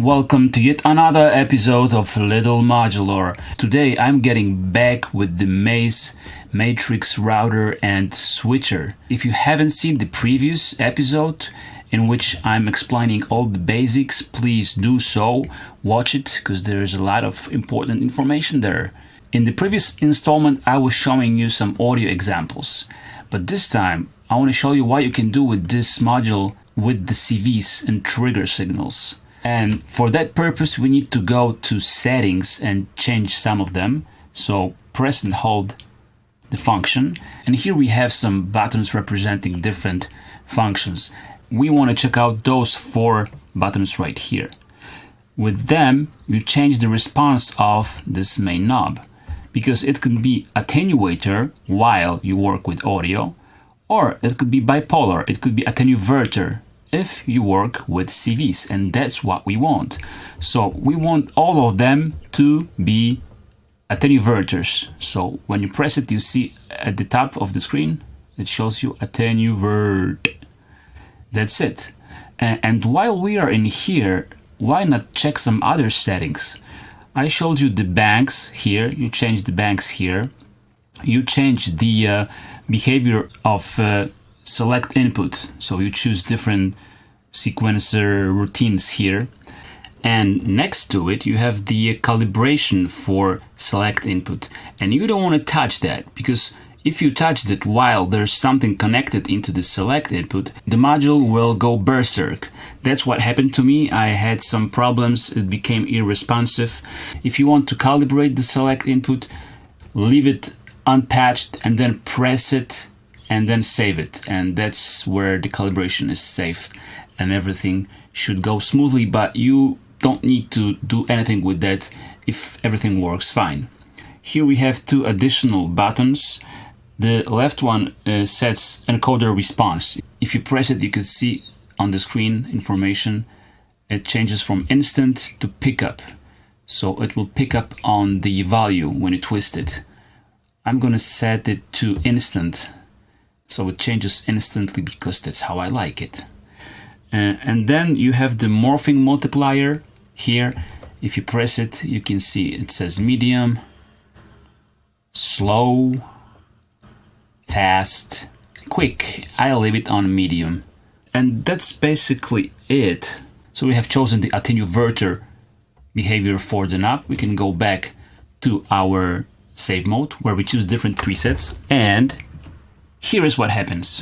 Welcome to yet another episode of Little Modular. Today I'm getting back with the Maze Matrix router and switcher. If you haven't seen the previous episode in which I'm explaining all the basics, please do so. Watch it because there's a lot of important information there. In the previous installment I was showing you some audio examples, but this time I want to show you what you can do with this module with the CVs and trigger signals. And for that purpose we need to go to settings and change some of them. So press and hold the function, and here we have some buttons representing different functions. We want to check out those 4 buttons right here. With them you change the response of this main knob, because it can be attenuator while you work with audio, or it could be bipolar, it could be attenuverter if you work with CVs, and that's what we want. So we want all of them to be attenuverters. So when you press it, you see at the top of the screen it shows you attenuvert. That's it. And while we are in here, why not check some other settings? I showed you the banks here. You change the banks here. You change the behavior of select input, so you choose different sequencer routines here, and next to it you have the calibration for select input, and you don't want to touch that, because if you touch that while there's something connected into the select input, the module will go berserk. That's what happened to me. I had some problems, it became irresponsive. If you want to calibrate the select input, leave it unpatched and then press it and then save it, and that's where the calibration is safe and everything should go smoothly, but you don't need to do anything with that if everything works fine. Here we have 2 additional buttons. The left one sets encoder response. If you press it, you can see on the screen information. It changes from instant to pickup, so it will pick up on the value when you twist it. I'm gonna set it to instant, so it changes instantly because that's how I like it. And then you have the morphing multiplier here. If you press it, you can see it says medium, slow, fast, quick. I'll leave it on medium. And that's basically it. So we have chosen the attenuverter behavior for the knob. We can go back to our save mode where we choose different presets, and here is what happens.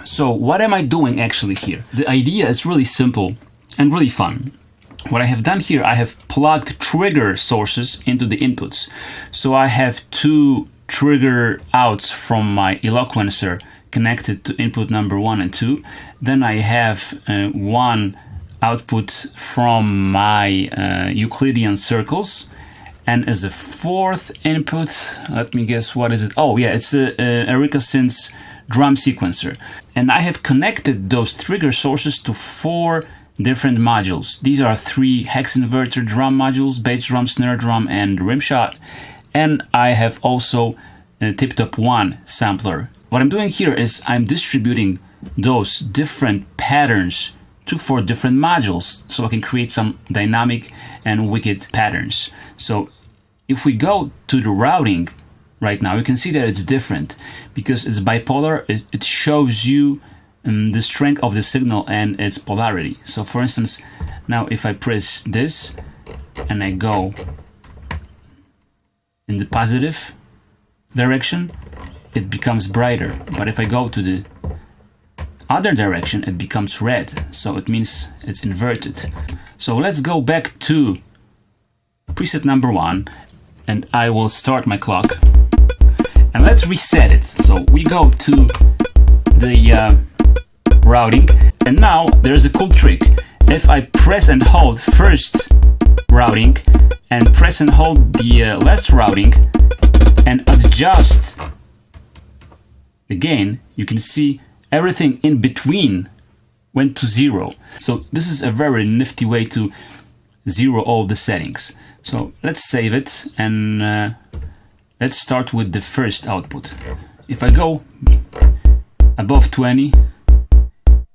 So what am I doing actually here? The idea is really simple and really fun. What I have done here, I have plugged trigger sources into the inputs. So I have 2 trigger outs from my eloquencer connected to input number 1 and 2. Then I have 1 output from my Euclidean circles. And as a 4th input, let me guess, what is it? Oh yeah, it's a Erika Synth's drum sequencer. And I have connected those trigger sources to 4 different modules. These are 3 hex inverter drum modules: bass drum, snare drum, and rimshot. And I have also a tip-top 1 sampler. What I'm doing here is I'm distributing those different patterns to 4 different modules, so I can create some dynamic and wicked patterns. So if we go to the routing right now, you can see that it's different because it's bipolar. It shows you the strength of the signal and its polarity. So for instance, now if I press this and I go in the positive direction, it becomes brighter. But if I go to the other direction, it becomes red. So it means it's inverted. So let's go back to preset number 1, and I will start my clock. And let's reset it. So we go to the routing, and now there's a cool trick. If I press and hold first routing and press and hold the last routing and adjust the gain, you can see everything in between went to 0. So this is a very nifty way to zero all the settings. So let's save it, and let's start with the first output. If I go above 20,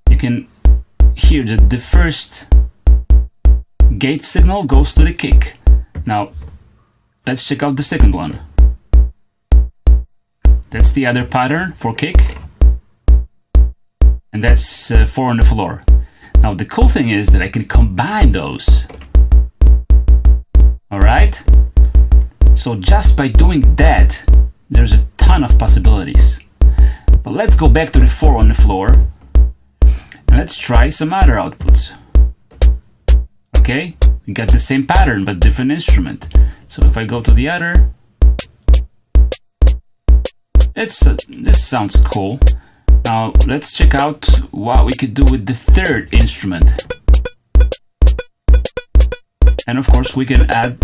you can hear that the first gate signal goes to the kick. Now let's check out the second one. That's the other pattern for kick, and that's 4 on the floor. Now the cool thing is that I can combine those. Alright? So just by doing that, there's a ton of possibilities. But let's go back to the 4 on the floor, and let's try some other outputs. Okay, we got the same pattern but different instrument. So if I go to the other, this sounds cool. Now let's check out what we could do with the third instrument. And of course we can add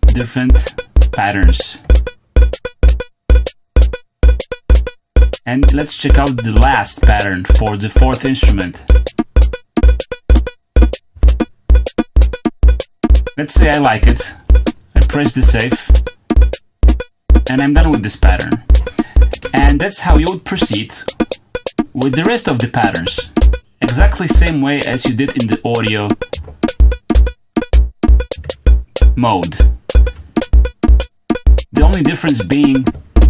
different patterns. And let's check out the last pattern for the fourth instrument. Let's say I like it. I press the save, and I'm done with this pattern. And that's how you would proceed with the rest of the patterns. Exactly same way as you did in the audio mode. The only difference being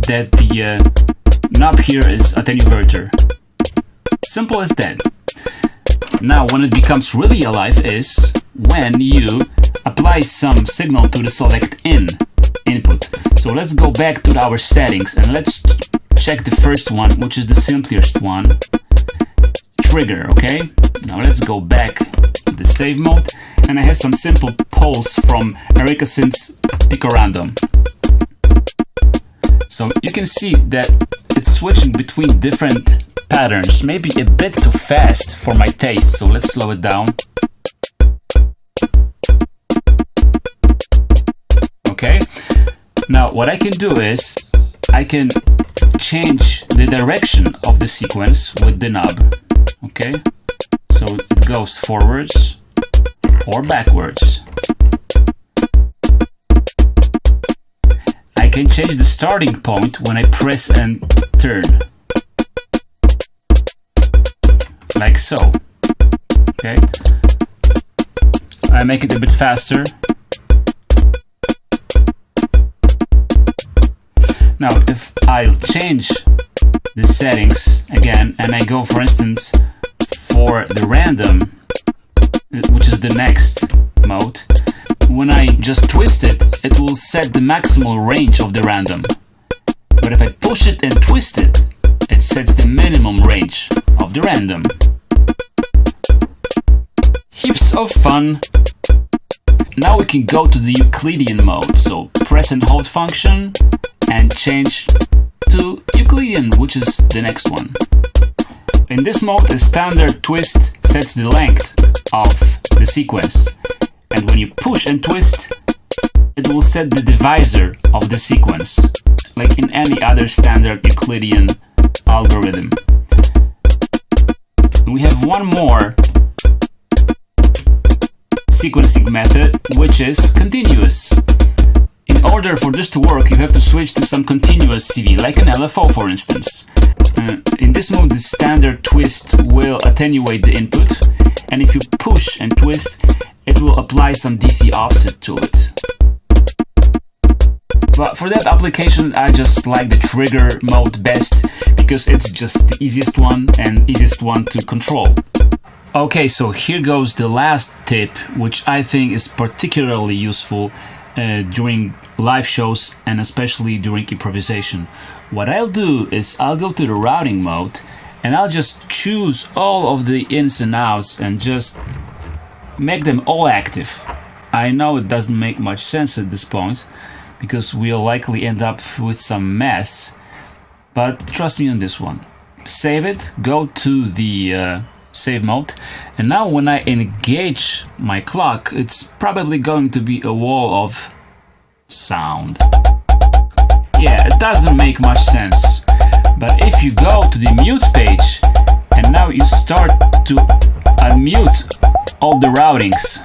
that the knob here is attenuator. Simple as that. Now when it becomes really alive is when you apply some signal to the select in input. So let's go back to our settings and let's check the first one, which is the simplest one, trigger. Okay, now let's go back to the save mode, and I have some simple polls from Erika Synth's Picorandom. So you can see that it's switching between different patterns, maybe a bit too fast for my taste, so let's slow it down. Okay, now what I can do is I can change the direction of the sequence with the knob. Okay, so it goes forwards or backwards. I can change the starting point when I press and turn, like so. Okay, I make it a bit faster. Now if I change the settings again and I go, for instance, for the random, which is the next mode, when I just twist it, it will set the maximal range of the random. But if I push it and twist it, it sets the minimum range of the random. Heaps of fun. Now we can go to the Euclidean mode, so press and hold function and change to Euclidean, which is the next one. In this mode, a standard twist sets the length of the sequence, and when you push and twist, it will set the divisor of the sequence, like in any other standard Euclidean algorithm. We have one more sequencing method, which is continuous. In order for this to work, you have to switch to some continuous CV, like an LFO for instance. In this mode, the standard twist will attenuate the input, and if you push and twist, it will apply some DC offset to it. But for that application, I just like the trigger mode best, because it's just the easiest one and easiest one to control. Okay, so here goes the last tip, which I think is particularly useful during live shows and especially during improvisation. What I'll do is I'll go to the routing mode and I'll just choose all of the ins and outs and just make them all active. I know it doesn't make much sense at this point because we'll likely end up with some mess, but trust me on this one. Save it, go to the save mode, and now when I engage my clock, it's probably going to be a wall of sound. Yeah, it doesn't make much sense, but if you go to the mute page and And now you start to unmute all the routings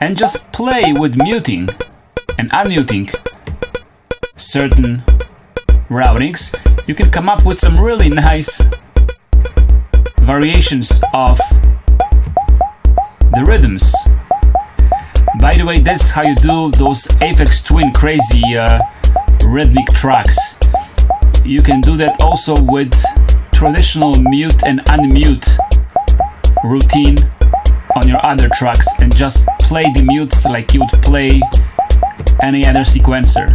and just play with muting and unmuting certain routings. You can come up with some really nice variations of the rhythms. By the way, that's how you do those Aphex Twin crazy rhythmic tracks. You can do that also with traditional mute and unmute routine on your other tracks and just play the mutes like you would play any other sequencer.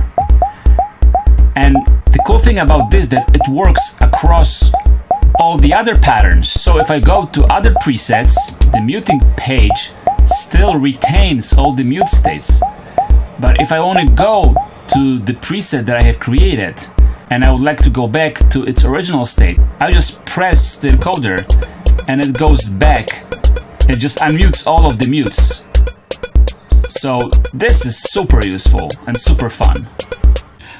And the cool thing about this is that it works across all the other patterns. So if I go to other presets, the muting page still retains all the mute states. But if I want to go to the preset that I have created and I would like to go back to its original state, I just press the encoder and it goes back. It just unmutes all of the mutes. So this is super useful and super fun.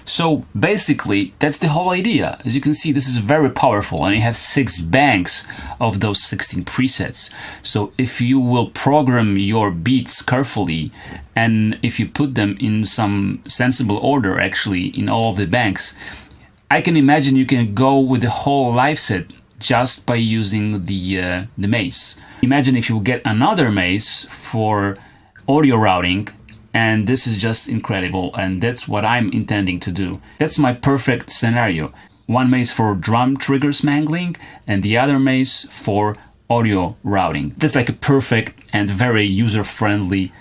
So basically, that's the whole idea. As you can see, this is very powerful and you have 6 banks of those 16 presets. So if you will program your beats carefully and if you put them in some sensible order actually in all of the banks, I can imagine you can go with the whole live set just by using the maze. Imagine if you get another maze for audio routing, and this is just incredible, and that's what I'm intending to do. That's my perfect scenario. One maze for drum triggers mangling and the other maze for audio routing. That's like a perfect and very user-friendly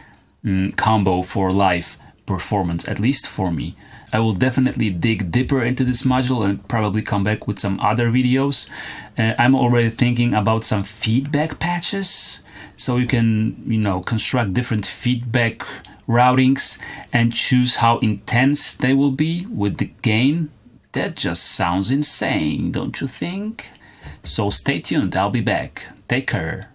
combo for live performance, at least for me. I will definitely dig deeper into this module and probably come back with some other videos. I'm already thinking about some feedback patches, so you can, construct different feedback routings and choose how intense they will be with the gain. That just sounds insane, don't you think? So stay tuned, I'll be back. Take care.